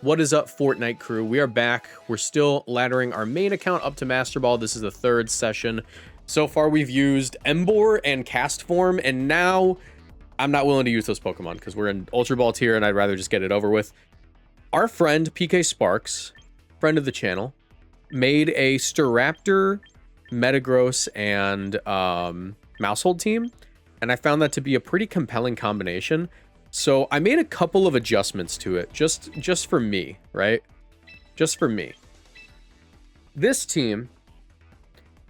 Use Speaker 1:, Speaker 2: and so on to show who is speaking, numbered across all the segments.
Speaker 1: What is up, Fortnite crew? We are back. We're still laddering our main account up to Master Ball. This is the third session. So far, we've used Embor and Cast Form, and now I'm not willing to use those Pokemon because we're in Ultra Ball tier, and I'd rather just get it over with. Our friend, PK Sparks, friend of the channel, made a Staraptor, Metagross, and Maushold team, and I found that to be a pretty compelling combination. So I made a couple of adjustments to it, just for me, right? Just for me. This team,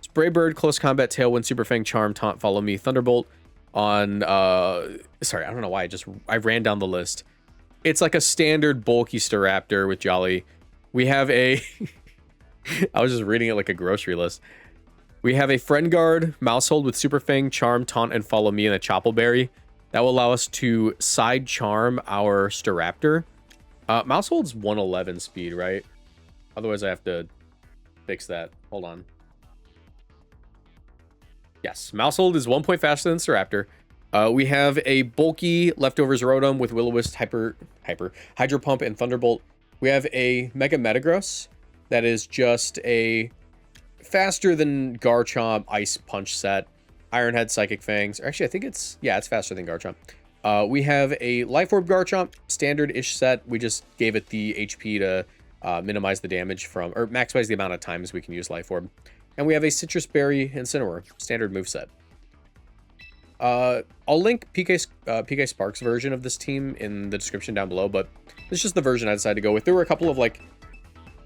Speaker 1: Spray Bird, Close Combat, Tailwind, Super Fang, Charm, Taunt, Follow Me, Thunderbolt on, sorry, I don't know why, I ran down the list. It's like a standard bulky Staraptor with Jolly. We have a, I was just reading it like a grocery list. We have a Friend Guard, Maushold with Super Fang, Charm, Taunt, and Follow Me, and a Choppleberry. That will allow us to side charm our Staraptor. Maushold's 111 speed, right? Otherwise, I have to fix that. Hold on. Yes, Maushold is 1 point faster than Staraptor. We have a bulky Leftovers Rotom with Will-O-Wisp, Hydro Pump, and Thunderbolt. We have a Mega Metagross that is just a faster than Garchomp Ice Punch set. Iron Head, Psychic Fangs. Or actually, I think it's faster than Garchomp. We have a Life Orb Garchomp, standard-ish set. We just gave it the HP to minimize the damage from, or maximize the amount of times we can use Life Orb. And we have a Citrus Berry Incineroar, standard moveset. I'll link PK Sparks version of this team in the description down below, but it's just the version I decided to go with. There were a couple of like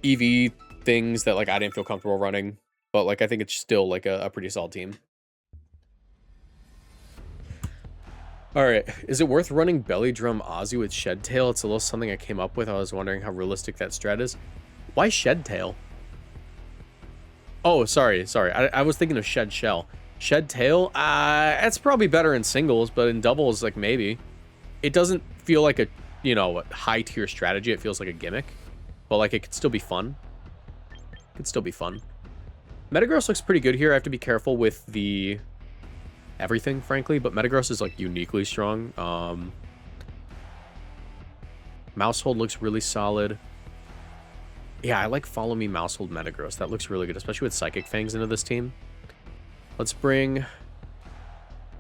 Speaker 1: EV things that like I didn't feel comfortable running, but like I think it's still like a pretty solid team. All right, is it worth running Belly Drum Ozzy with Shed Tail? It's a little something I came up with. I was wondering how realistic that strat is. Why Shed Tail? Oh, sorry. I was thinking of Shed Shell. Shed Tail? That's probably better in singles, but in doubles, like maybe. It doesn't feel like a, you know, a high tier strategy. It feels like a gimmick, but like it could still be fun. It could still be fun. Metagross looks pretty good here. I have to be careful with the everything, frankly, but Metagross is like uniquely strong. Maushold looks really solid. Yeah, I like Follow Me, Maushold, Metagross. That looks really good, especially with Psychic Fangs into this team. Let's bring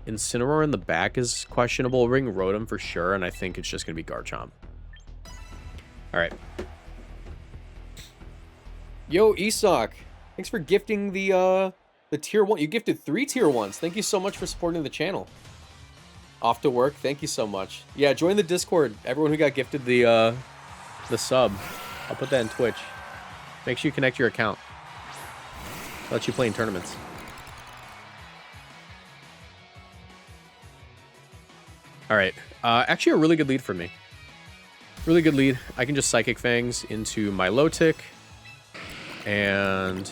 Speaker 1: Incineroar in the back is questionable. We'll bring Rotom for sure, and I think it's just gonna be Garchomp. All right. Yo, Esoc, thanks for gifting the tier 1. You gifted 3 tier 1s. Thank you so much for supporting the channel. Off to work. Thank you so much. Yeah, join the Discord. Everyone who got gifted the sub. I'll put that in Twitch. Make sure you connect your account. Let you play in tournaments. All right. Actually, a really good lead for me. Really good lead. I can just Psychic Fangs into my Milotic. And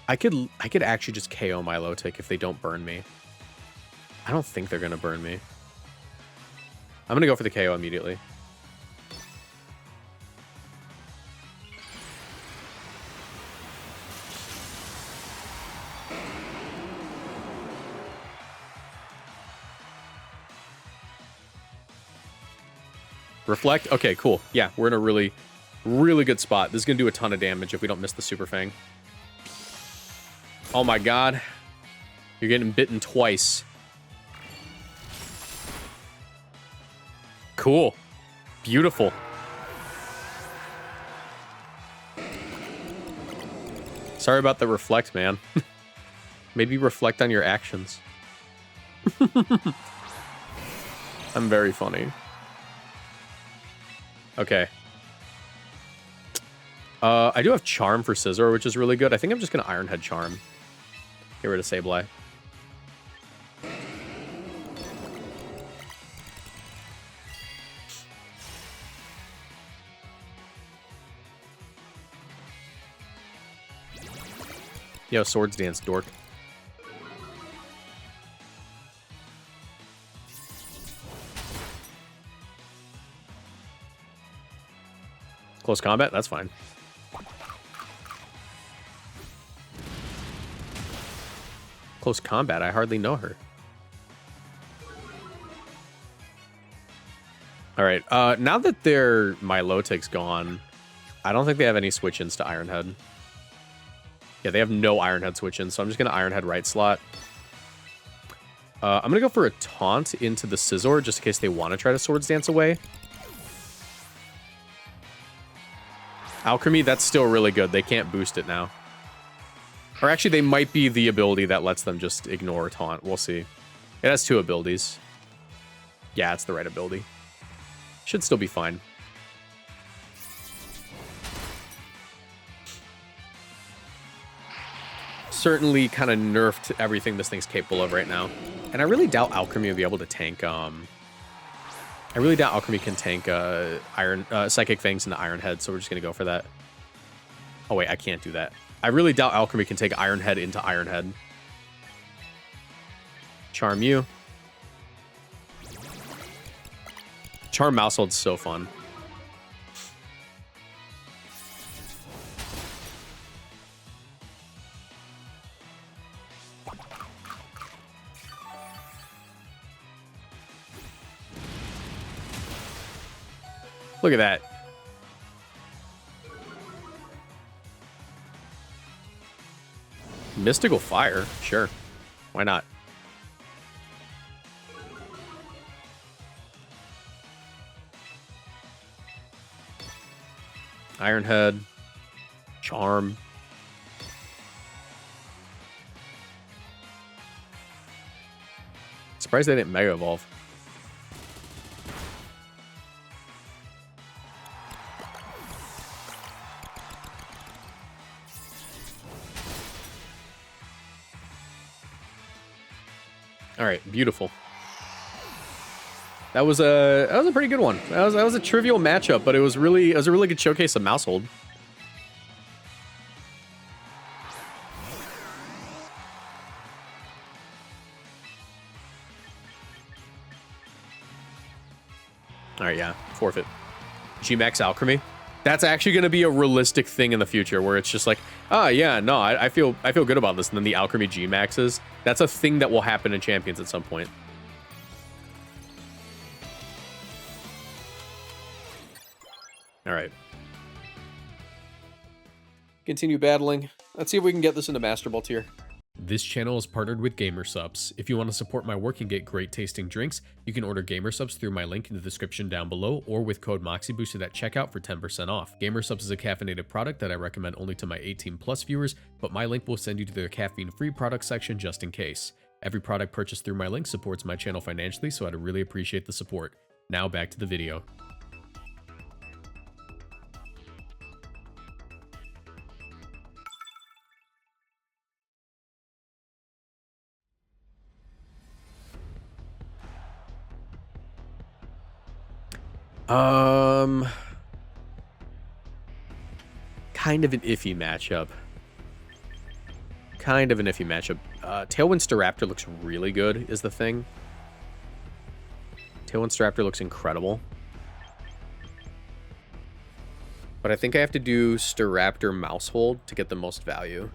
Speaker 1: I could actually just KO my Milotic if they don't burn me. I don't think they're going to burn me. I'm going to go for the KO immediately. Reflect? Okay, cool. Yeah, we're in a really, really good spot. This is going to do a ton of damage if we don't miss the Super Fang. Oh my god. You're getting bitten twice. Cool. Beautiful. Sorry about the reflect, man. Maybe reflect on your actions. I'm very funny. Okay. I do have Charm for Scizor, which is really good. I think I'm just going to Iron Head Charm. Get rid of Sableye. Yo, Swords Dance, dork. Close combat? That's fine. Close combat? I hardly know her. All right. Now that their Milotic's gone, I don't think they have any switch-ins to Ironhead. Yeah, they have no Ironhead switch-ins, so I'm just going to Ironhead right slot. I'm going to go for a taunt into the Scizor, just in case they want to try to Swords Dance away. Alchemy, that's still really good. They can't boost it now. Or actually, they might be the ability that lets them just ignore taunt. We'll see. It has 2 abilities. Yeah, it's the right ability. Should still be fine. Certainly kind of nerfed everything this thing's capable of right now. And I really doubt Alchemy will be able to tank, I really doubt Alchemy can tank Psychic Fangs into Ironhead, so we're just going to go for that. Oh, wait, I can't do that. I really doubt Alchemy can take Ironhead into Ironhead. Charm you. Charm Maushold's so fun. Look at that. Mystical Fire? Sure. Why not? Ironhead. Charm. Surprised they didn't Mega Evolve. All right, beautiful. That was a pretty good one. That was a trivial matchup, but it was a really good showcase of Maushold. All right, yeah, forfeit. G-Max Alchemy. That's actually going to be a realistic thing in the future, where it's just like, ah, yeah, no, I feel good about this, and then the Alchemy G-Maxes. That's a thing that will happen in Champions at some point. All right. Continue battling. Let's see if we can get this into Master Ball tier. This channel is partnered with GamerSupps. If you want to support my work and get great tasting drinks, you can order GamerSupps through my link in the description down below, or with code Moxie boosted at checkout for 10% off. GamerSupps is a caffeinated product that I recommend only to my 18+ viewers, but my link will send you to their caffeine-free product section just in case. Every product purchased through my link supports my channel financially, so I'd really appreciate the support. Now back to the video. Kind of an iffy matchup. Tailwind Staraptor looks really good, is the thing. Tailwind Staraptor looks incredible. But I think I have to do Staraptor Maushold to get the most value.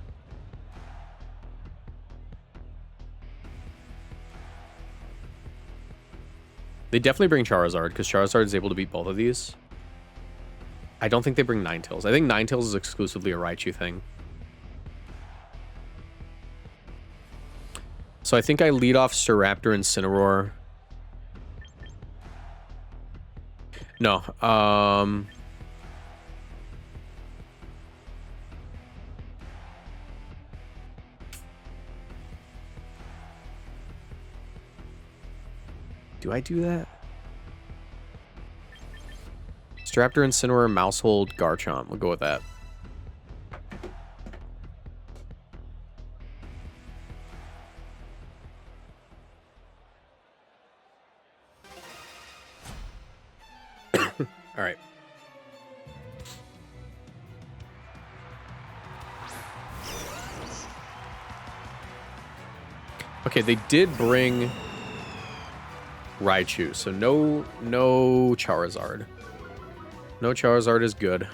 Speaker 1: They definitely bring Charizard, because Charizard is able to beat both of these. I don't think they bring Ninetales. I think Ninetales is exclusively a Raichu thing. So I think I lead off Staraptor and Incineroar. No. Do I do that? Staraptor, Incineroar, Maushold, Garchomp. We'll go with that. All right. Okay, they did bring Raichu, so no Charizard. No Charizard is good.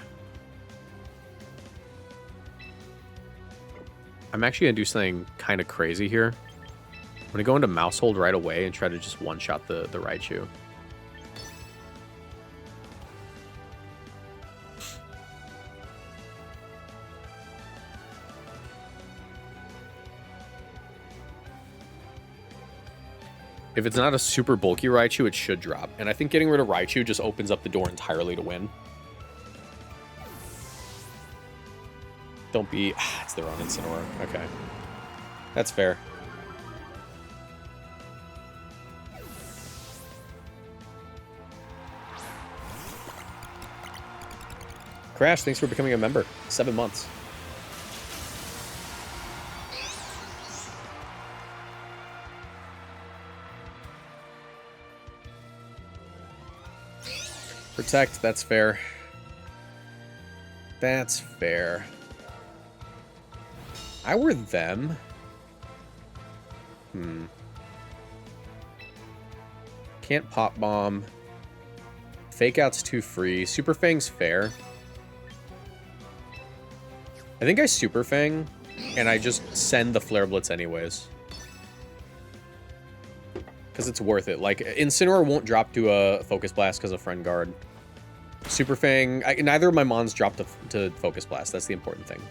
Speaker 1: I'm actually gonna do something kind of crazy here. I'm gonna go into Maushold right away and try to just one-shot the Raichu. If it's not a super bulky Raichu, it should drop. And I think getting rid of Raichu just opens up the door entirely to win. Don't be... it's their own Incineroar. Okay. That's fair. Crash, thanks for becoming a member. 7 months. Protect, that's fair. That's fair. I were them. Can't Pop Bomb. Fake Out's too free. Super Fang's fair. I think I Super Fang, and I just send the Flare Blitz anyways. Because it's worth it. Like, Incineroar won't drop to a Focus Blast because of Friend Guard. Super Fang... neither of my Mons drop to Focus Blast. That's the important thing.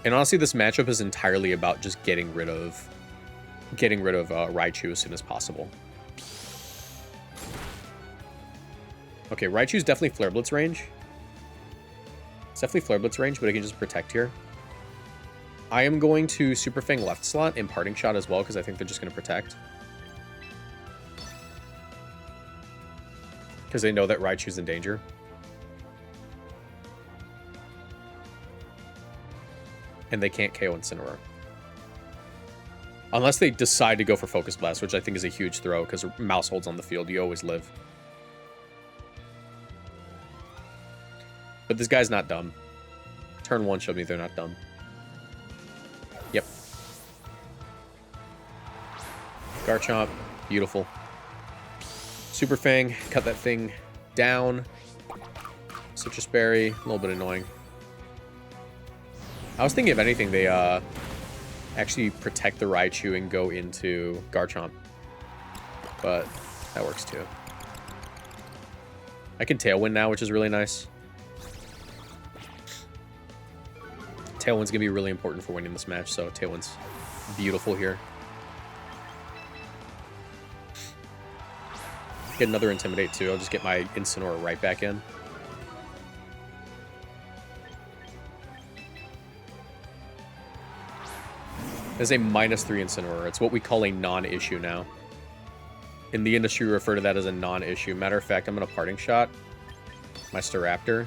Speaker 1: And honestly, this matchup is entirely about just getting rid of Raichu as soon as possible. Okay, Raichu's definitely Flare Blitz range. It's definitely Flare Blitz range, but I can just protect here. I am going to Super Fang left slot and Parting Shot as well, because I think they're just going to protect. Because they know that Raichu's in danger. And they can't KO Incineroar. Unless they decide to go for Focus Blast, which I think is a huge throw, because Maushold's on the field. You always live. But this guy's not dumb. Turn 1 showed me they're not dumb. Yep. Garchomp. Beautiful. Super Fang. Cut that thing down. Citrus Berry. A little bit annoying. I was thinking, if anything, they actually protect the Raichu and go into Garchomp. But that works too. I can Tailwind now, which is really nice. Tailwind's going to be really important for winning this match, so Tailwind's beautiful here. Get another Intimidate too. I'll just get my Incineroar right back in. It's a -3 Incineroar. It's what we call a non-issue now. In the industry, we refer to that as a non-issue. Matter of fact, I'm going to Parting Shot my Staraptor.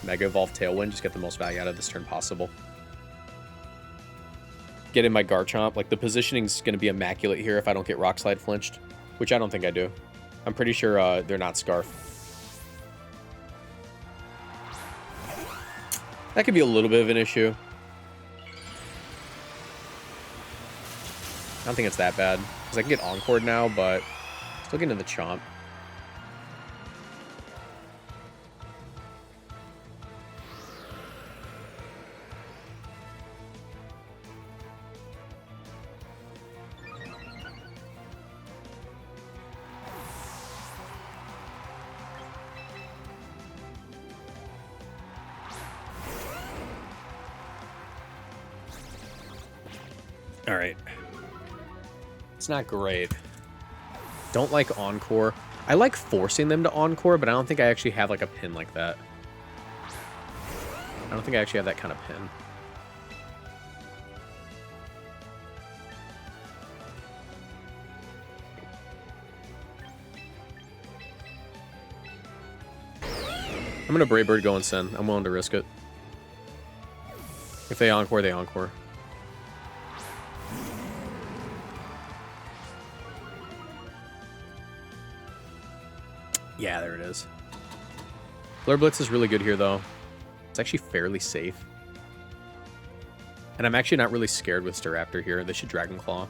Speaker 1: Mega Evolve Tailwind. Just get the most value out of this turn possible. Get in my Garchomp. Like, the positioning's going to be immaculate here if I don't get Rock Slide flinched. Which I don't think I do. I'm pretty sure they're not Scarf. That could be a little bit of an issue. I don't think it's that bad. Because I can get Encored now, but still getting into the Chomp. All right. It's not great. Don't like Encore. I like forcing them to Encore, but I don't think I actually have like a pin like that. I don't think I actually have that kind of pin. I'm gonna Brave Bird go and send. I'm willing to risk it. If they Encore, they Encore. Yeah, there it is. Flare Blitz is really good here, though. It's actually fairly safe. And I'm actually not really scared with Staraptor here. They should Dragon Claw.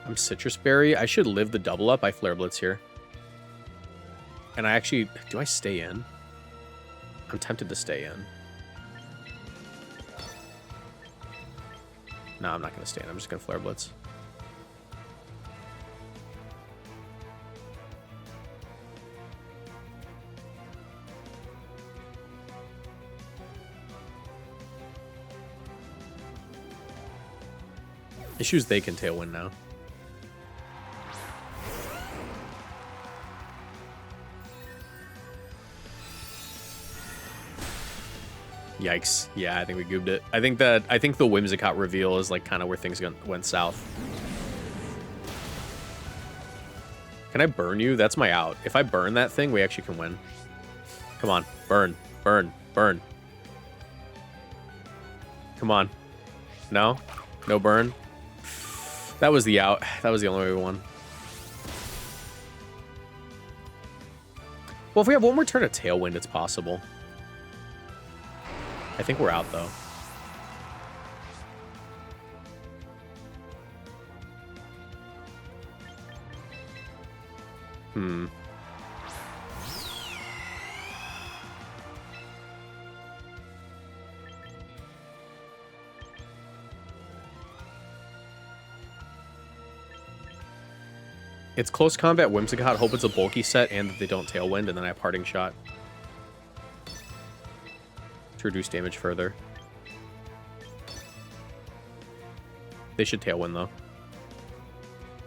Speaker 1: I'm Citrus Berry. I should live the double up. I Flare Blitz here. And I actually... Do I stay in? I'm tempted to stay in. No, I'm not going to stay in. I'm just going to Flare Blitz. Issues they can Tailwind now. Yikes. Yeah, I think we goobed it. I think the Whimsicott reveal is like kind of where things went south. Can I burn you? That's my out. If I burn that thing, we actually can win. Come on. Burn. Burn. Burn. Come on. No? No burn? That was the out. That was the only way we won. Well, if we have one more turn of Tailwind, it's possible. I think we're out, though. It's close combat Whimsicott. Hope it's a bulky set and that they don't Tailwind, and then I have Parting Shot to reduce damage further. They should Tailwind, though.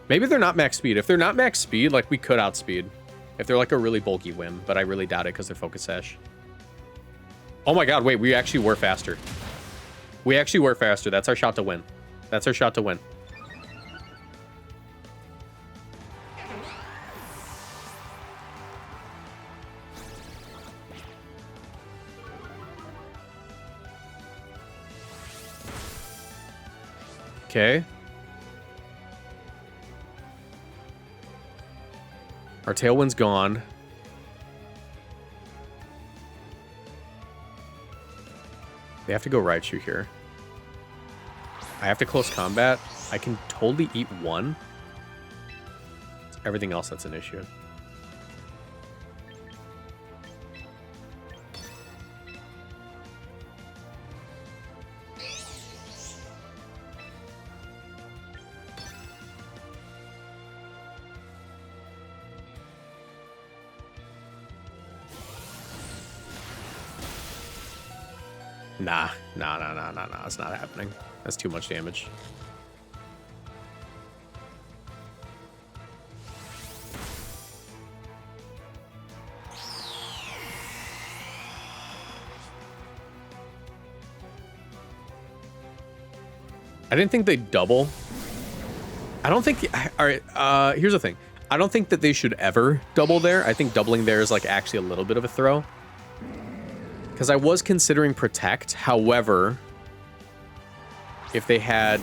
Speaker 1: Maybe they're not max speed. If they're not max speed, like, we could outspeed. If they're, like, a really bulky Whim, but I really doubt it because they're Focus Sash. Oh my god, wait, we actually were faster. We actually were faster. That's our shot to win. That's our shot to win. Okay. Our Tailwind's gone. They have to go Raichu here. I have to close combat. I can totally eat one. It's everything else that's an issue. Nah. It's not happening. That's too much damage. I didn't think they'd double. I don't think... All right, here's the thing. I don't think that they should ever double there. I think doubling there is, like, actually a little bit of a throw. Because I was considering Protect. However, if they had...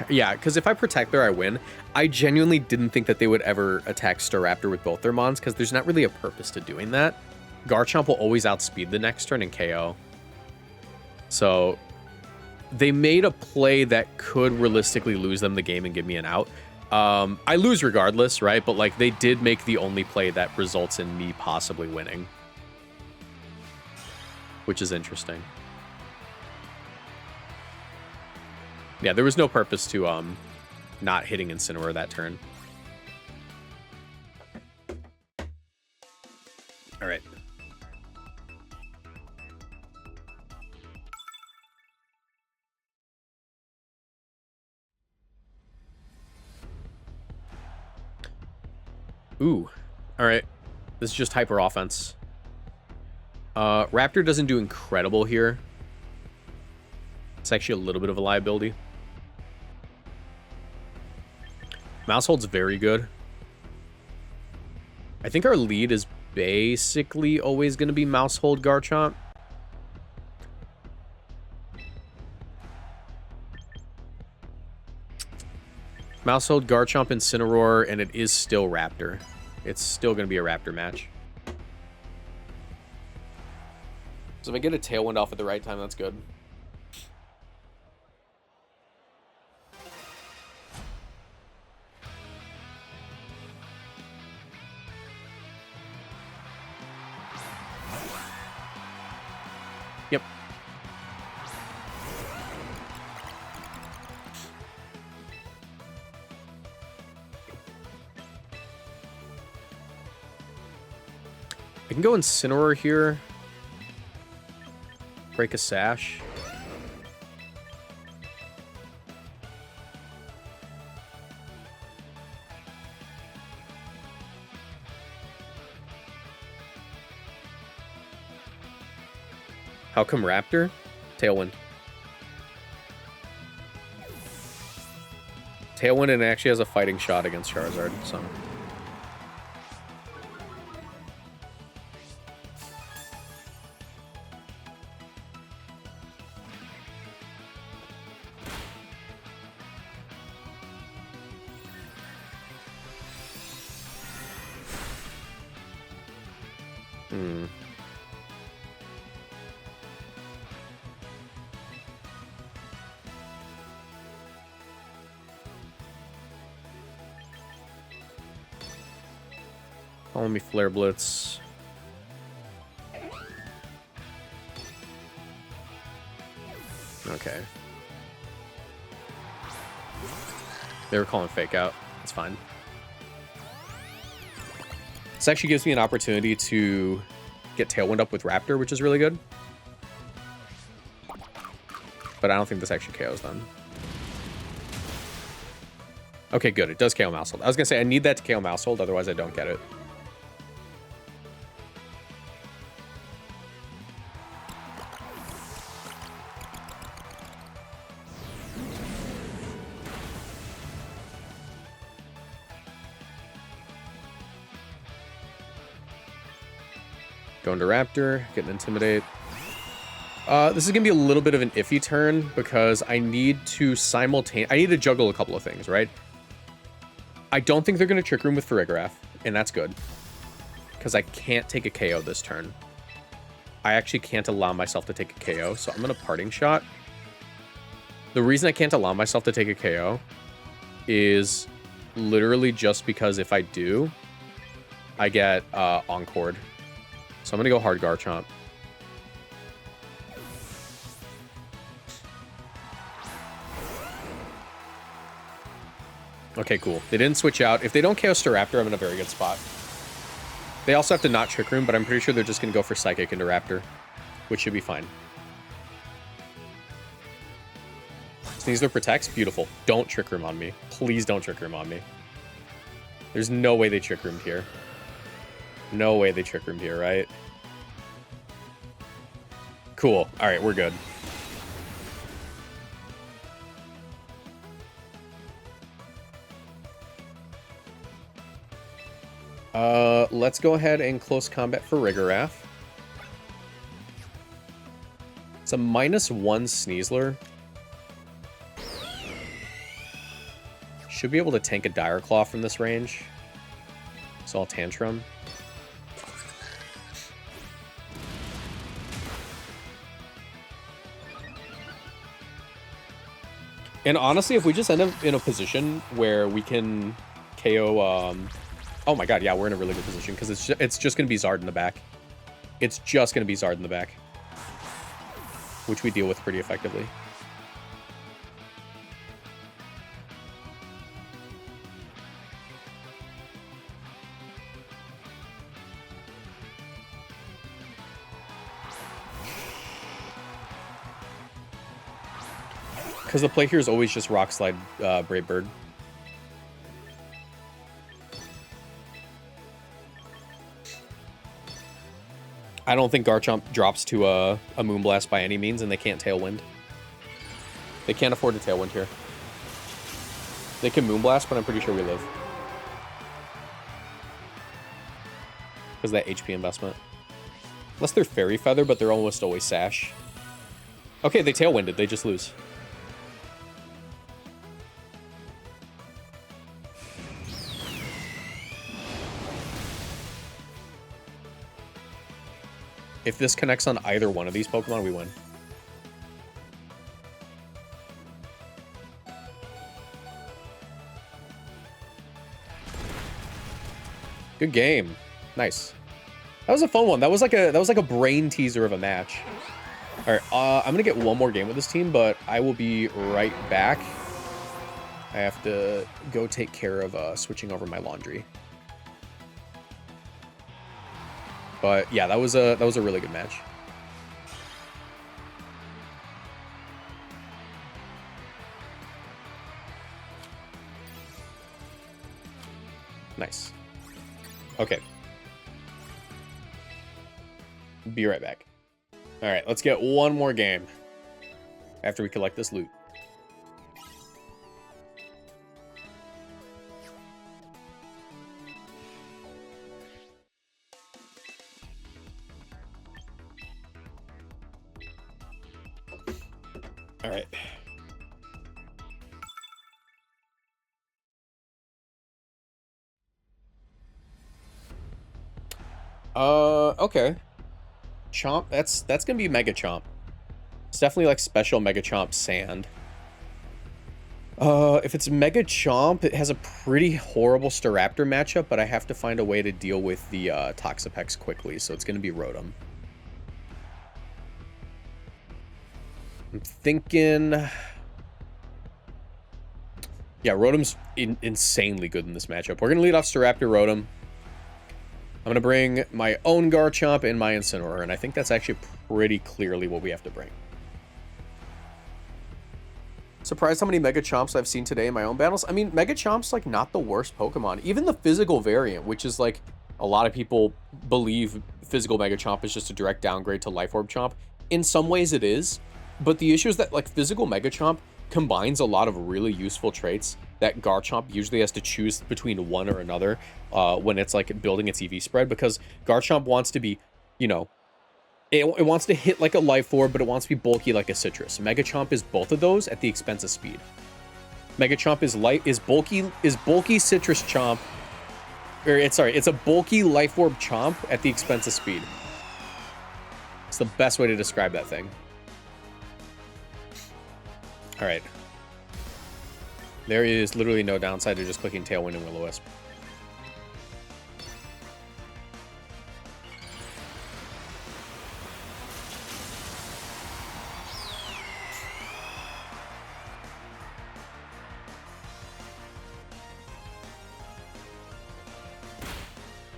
Speaker 1: Yeah, because if I Protect there, I win. I genuinely didn't think that they would ever attack Staraptor with both their Mons, because there's not really a purpose to doing that. Garchomp will always outspeed the next turn and KO. So, they made a play that could realistically lose them the game and give me an out. I lose regardless, right? But, like, they did make the only play that results in me possibly winning. Which is interesting. Yeah, there was no purpose to not hitting Incineroar that turn. All right. Ooh. All right. This is just hyper offense. Raptor doesn't do incredible here. It's actually a little bit of a liability. Maushold's very good. I think our lead is basically always going to be Maushold Garchomp. Maushold Garchomp Incineroar, and it is still Raptor. It's still going to be a Raptor match. So if I get a Tailwind off at the right time, that's good. Yep. I can go Incineroar here. Break a Sash. How come Raptor? Tailwind. Tailwind, and it actually has a fighting shot against Charizard, so... Follow me, Flare Blitz. Okay. They were calling Fake Out. That's fine. This actually gives me an opportunity to get Tailwind up with Raptor, which is really good. But I don't think this actually KOs them. Okay, good. It does KO MAUSHOLD. I was going to say, I need that to KO MAUSHOLD, otherwise I don't get it. Going to Raptor, getting Intimidate. This is going to be a little bit of an iffy turn because I need to I need to juggle a couple of things, right? I don't think they're going to Trick Room with Farigiraf, and that's good. Because I can't take a KO this turn. I actually can't allow myself to take a KO, so I'm going to Parting Shot. The reason I can't allow myself to take a KO is literally just because if I do, I get Encored. So I'm going to go hard Garchomp. Okay, cool. They didn't switch out. If they don't KO Staraptor, I'm in a very good spot. They also have to not Trick Room, but I'm pretty sure they're just going to go for Psychic into Raptor, which should be fine. Sneasler protects. Beautiful. Don't Trick Room on me. Please don't Trick Room on me. There's no way they Trick Roomed here. No way they Trick Roomed here, right? Cool. All right, we're good. Let's go ahead and close combat for Farigiraf. It's a -1 Sneasler. Should be able to tank a Dire Claw from this range. So I'll Tantrum. And honestly, if we just end up in a position where we can KO... oh my god, yeah, we're in a really good position, because it's just going to be Zard in the back. It's just going to be Zard in the back. Which we deal with pretty effectively. Because the play here is always just Rock Slide Brave Bird. I don't think Garchomp drops to a Moonblast by any means, and they can't Tailwind. They can't afford to Tailwind here. They can Moonblast, but I'm pretty sure we live. Because of that HP investment. Unless they're Fairy Feather, but they're almost always Sash. Okay, they Tailwinded. They just lose. If this connects on either one of these Pokemon, we win. Good game. Nice. That was a fun one. That was like a brain teaser of a match. All right, I'm gonna get one more game with this team, but I will be right back. I have to go take care of switching over my laundry. But yeah, that was a really good match. Nice. Okay. Be right back. All right, let's get one more game after we collect this loot. All right. Okay. Chomp, that's gonna be Mega Chomp. It's definitely like special Mega Chomp Sand. If it's Mega Chomp, it has a pretty horrible Staraptor matchup, but I have to find a way to deal with the Toxapex quickly, so it's gonna be Rotom. I'm thinking... Yeah, Rotom's insanely good in this matchup. We're gonna lead off Staraptor Rotom. I'm going to bring my own Garchomp and my Incineroar, and I think that's actually pretty clearly what we have to bring. Surprised how many Mega Chomps I've seen today in my own battles. I mean, Mega Chomp's, like, not the worst Pokemon. Even the physical variant, which is, like, a lot of people believe physical Mega Chomp is just a direct downgrade to Life Orb Chomp. In some ways it is, but the issue is that, like, physical Mega Chomp combines a lot of really useful traits that Garchomp usually has to choose between one or another when it's like building its EV spread, because Garchomp wants to be, you know, it wants to hit like a Life Orb, but it wants to be bulky like a Citrus. Mega Chomp is both of those at the expense of speed. Mega Chomp is bulky Citrus Chomp, or it's a bulky Life Orb Chomp at the expense of speed. It's the best way to describe that thing. All right. There is literally no downside to just clicking Tailwind and Will-O-Wisp.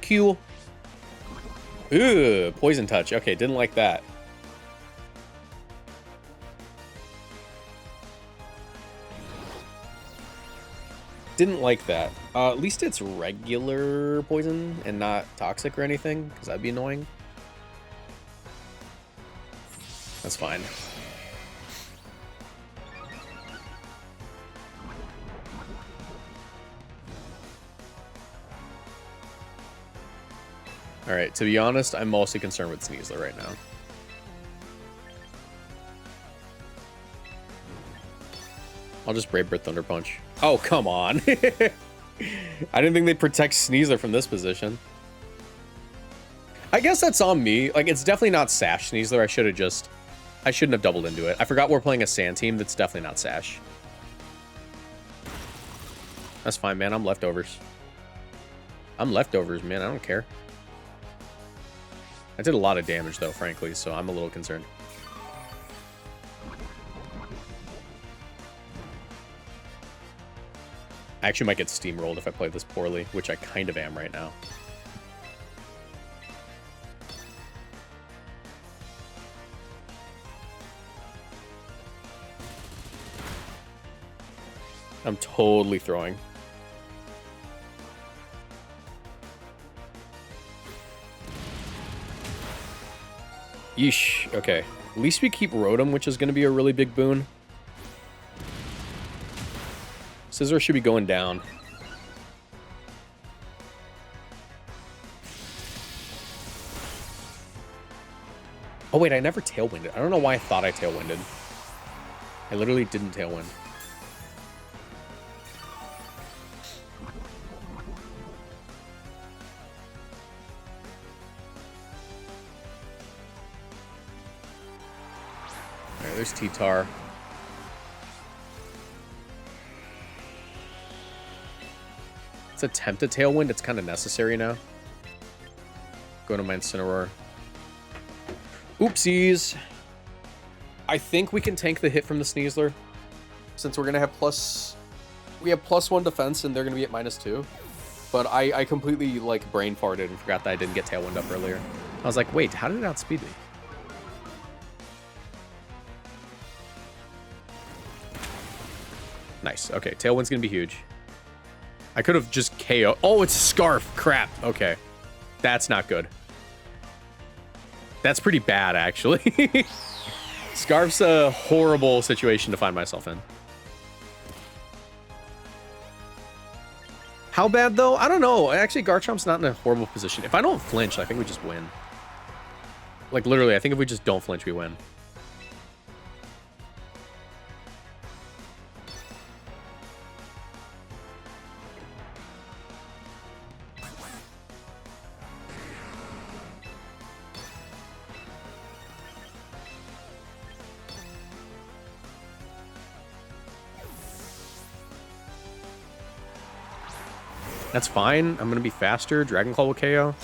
Speaker 1: Q. Ooh, Poison Touch. Okay, didn't like that. Didn't like that. At least it's regular poison and not toxic or anything, because that'd be annoying. That's fine. Alright, to be honest, I'm mostly concerned with Sneasler right now. I'll just Brave Bird Thunder Punch. Oh, come on. I didn't think they'd protect Sneasler from this position. I guess that's on me. Like, it's definitely not Sash Sneasler. I shouldn't have doubled into it. I forgot we're playing a Sand team. That's definitely not Sash. That's fine, man. I'm leftovers. I'm leftovers, man. I don't care. I did a lot of damage, though, frankly, so I'm a little concerned. I actually might get steamrolled if I play this poorly, which I kind of am right now. I'm totally throwing. Yeesh. Okay. At least we keep Rotom, which is going to be a really big boon. Scizor should be going down. Oh, wait, I never Tailwinded. I don't know why I thought I Tailwinded. I literally didn't Tailwind. Alright, there's T-Tar. Let's attempt a Tailwind. It's kind of necessary now. Go to my Incineroar. Oopsies. I think we can tank the hit from the Sneasler, since we're going to have we have +1 defense and they're going to be at -2. But I completely, like, brain farted and forgot that I didn't get Tailwind up earlier. I was like, wait, how did it outspeed me? Nice. Okay, Tailwind's going to be huge. I could have just KO. Oh, it's a Scarf. Crap. Okay. That's not good. That's pretty bad, actually. Scarf's a horrible situation to find myself in. How bad, though? I don't know. Actually, Garchomp's not in a horrible position. If I don't flinch, I think we just win. Like, literally, I think if we just don't flinch, we win. That's fine. I'm going to be faster. Dragon Claw will KO.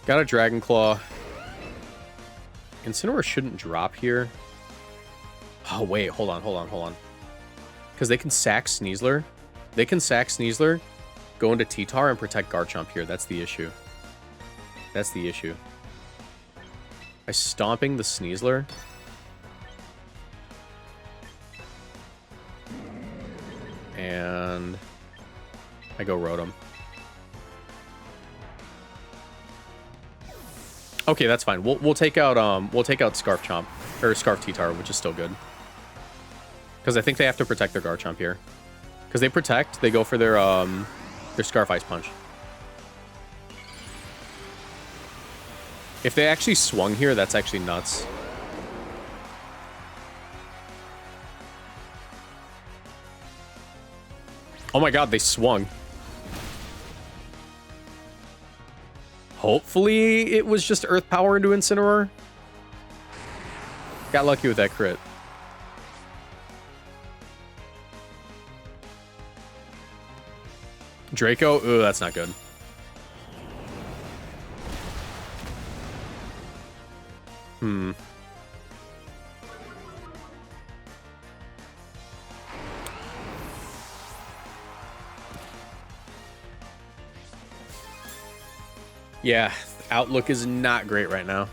Speaker 1: Got a Dragon Claw. Incineroar shouldn't drop here. Oh, wait. Hold on. Because they can sack Sneasler. They can sack Sneasler, go into T-Tar, and protect Garchomp here. That's the issue. That's the issue. By stomping the Sneasler. And I go Rotom. Okay, that's fine. We'll take out Scarf Chomp or Scarf T-Tar, which is still good. Because I think they have to protect their Garchomp here. Because they protect, they go for their Scarf Ice Punch. If they actually swung here, that's actually nuts. Oh my god, they swung. Hopefully it was just Earth Power into Incineroar. Got lucky with that crit. Draco? Ooh, that's not good. Yeah, outlook is not great right now.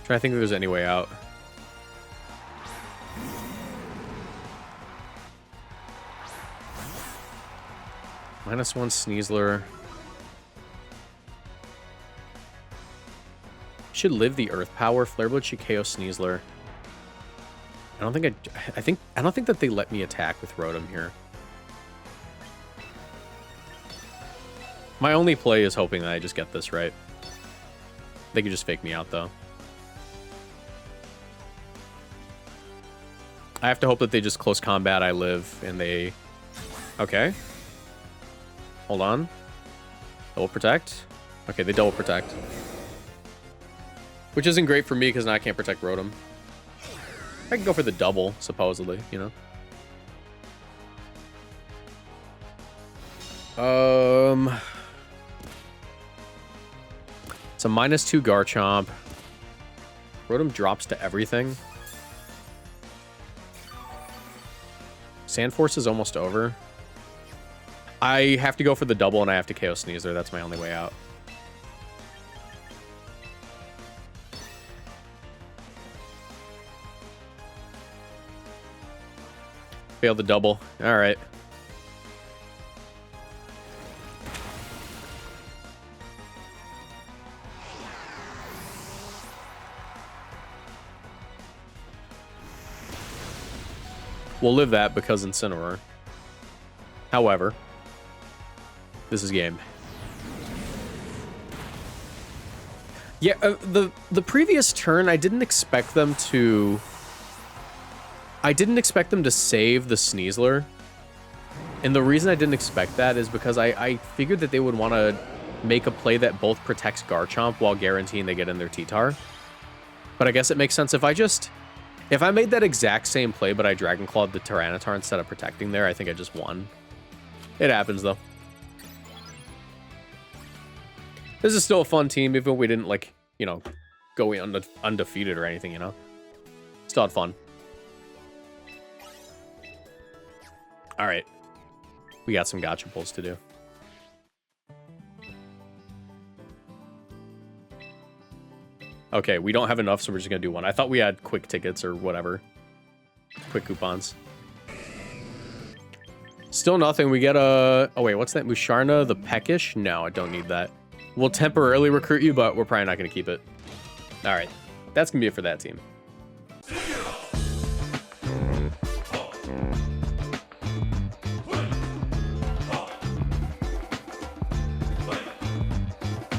Speaker 1: Trying to think if there's any way out. -1 Sneasler. Should live the Earth Power. Flare Blitz should KO Sneasler. I don't think that they let me attack with Rotom here. My only play is hoping that I just get this right. They could just fake me out, though. I have to hope that they just close combat, I live, and they... Okay. Hold on. Double protect. Okay, they double protect. Which isn't great for me, because now I can't protect Rotom. I can go for the double, supposedly, you know? It's a -2 Garchomp. Rotom drops to everything. Sandforce is almost over. I have to go for the double, and I have to KO Sneasler. That's my only way out. Failed the double. All right. We'll live that because Incineroar. However, this is game. Yeah, the previous turn, I didn't expect them to... I didn't expect them to save the Sneasler. And the reason I didn't expect that is because I figured that they would want to make a play that both protects Garchomp while guaranteeing they get in their T-Tar. But I guess it makes sense if I just If I made that exact same play, but I Dragon Clawed the Tyranitar instead of protecting there, I think I just won. It happens, though. This is still a fun team, even if we didn't, like, you know, go undefeated or anything, you know? Still had fun. All right. We got some gotcha pulls to do. Okay, we don't have enough, so we're just going to do one. I thought we had quick tickets or whatever. Quick coupons. Still nothing. We get a... Oh, wait, what's that? Musharna the Peckish? No, I don't need that. We'll temporarily recruit you, but we're probably not going to keep it. All right. That's going to be it for that team.